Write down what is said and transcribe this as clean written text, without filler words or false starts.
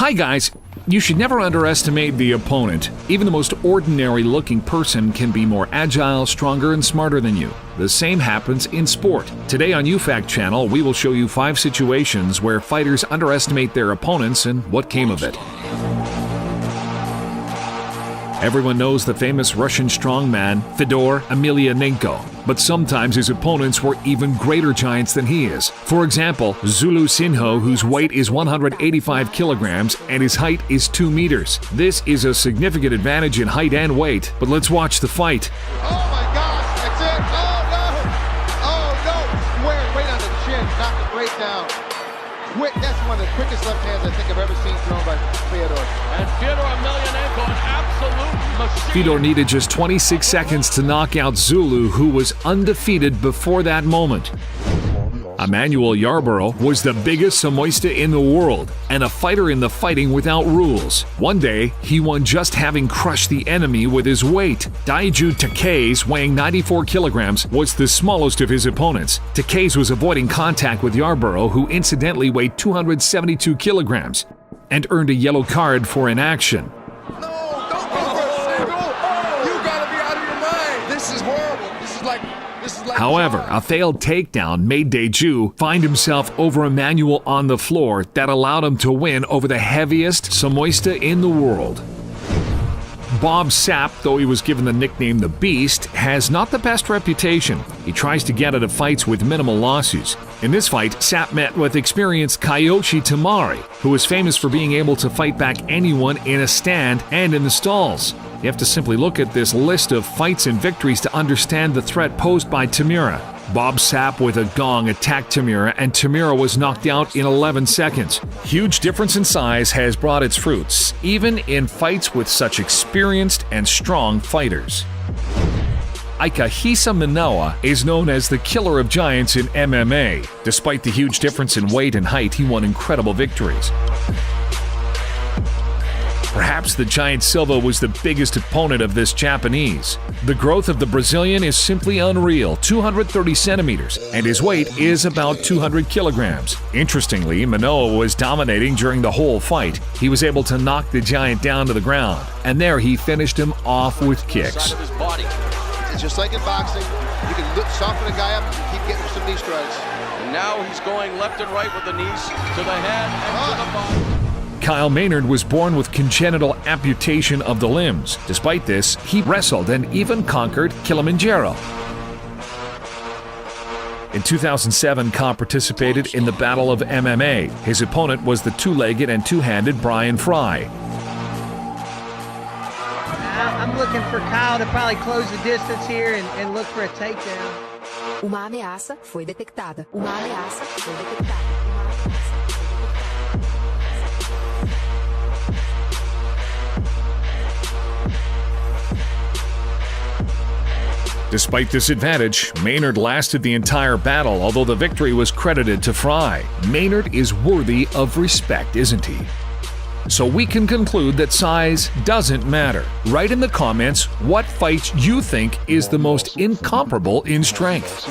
Hi guys! You should never underestimate the opponent. Even the most ordinary looking person can be more agile, stronger, and smarter than you. The same happens in sport. Today on UFAC channel, we will show you 5 situations where fighters underestimate their opponents and what came of it. Everyone knows the famous Russian strongman Fedor Emelianenko, but sometimes his opponents were even greater giants than he is. For example, Zulu Sinho, whose weight is 185 kilograms and his height is 2 meters. This is a significant advantage in height and weight, but let's watch the fight. Oh my gosh, that's it! Oh no! Weight on the chin, knocked it right down. Quick, that's one of the quickest left hands I think I've ever seen thrown by Fedor. And Fedor Emelianenko, an absolute machine. Fedor needed just 26 seconds to knock out Zulu, who was undefeated before that moment. Emmanuel Yarborough was the biggest Samoista in the world and a fighter in the fighting without rules. One day, he won just having crushed the enemy with his weight. Daiju Takase, weighing 94 kilograms, was the smallest of his opponents. Takase was avoiding contact with Yarborough, who incidentally weighed 272 kilograms, and earned a yellow card for inaction. However, a failed takedown made Daiju find himself over Emmanuel on the floor that allowed him to win over the heaviest Samoista in the world. Bob Sapp, though he was given the nickname The Beast, has not the best reputation. He tries to get out of fights with minimal losses. In this fight, Sapp met with experienced Kyoshi Tamari, who is famous for being able to fight back anyone in a stand and in the stalls. You have to simply look at this list of fights and victories to understand the threat posed by Tamira. Bob Sapp with a gong attacked Tamira, and Tamira was knocked out in 11 seconds. Huge difference in size has brought its fruits, even in fights with such experienced and strong fighters. Akahisa Manoa is known as the killer of giants in MMA. Despite the huge difference in weight and height, he won incredible victories. Perhaps the giant Silva was the biggest opponent of this Japanese. The growth of the Brazilian is simply unreal, 230 centimeters, and his weight is about 200 kilograms. Interestingly, Manoa was dominating during the whole fight. He was able to knock the giant down to the ground, and there he finished him off with kicks. It's just like in boxing, you can soften a guy up and keep getting some knee strikes. And now he's going left and right with the knees to the head and to the body. Kyle Maynard was born with congenital amputation of the limbs. Despite this, he wrestled and even conquered Kilimanjaro. In 2007, Kyle participated in the Battle of MMA. His opponent was the two-legged and two-handed Brian Fry. I'm looking for Kyle to probably close the distance here and look for a takedown. Uma ameaça foi detectada. Uma ameaça foi detectada. Despite this advantage, Maynard lasted the entire battle, although the victory was credited to Fry. Maynard is worthy of respect, isn't he? So we can conclude that size doesn't matter. Write in the comments what fight you think is the most incomparable in strength.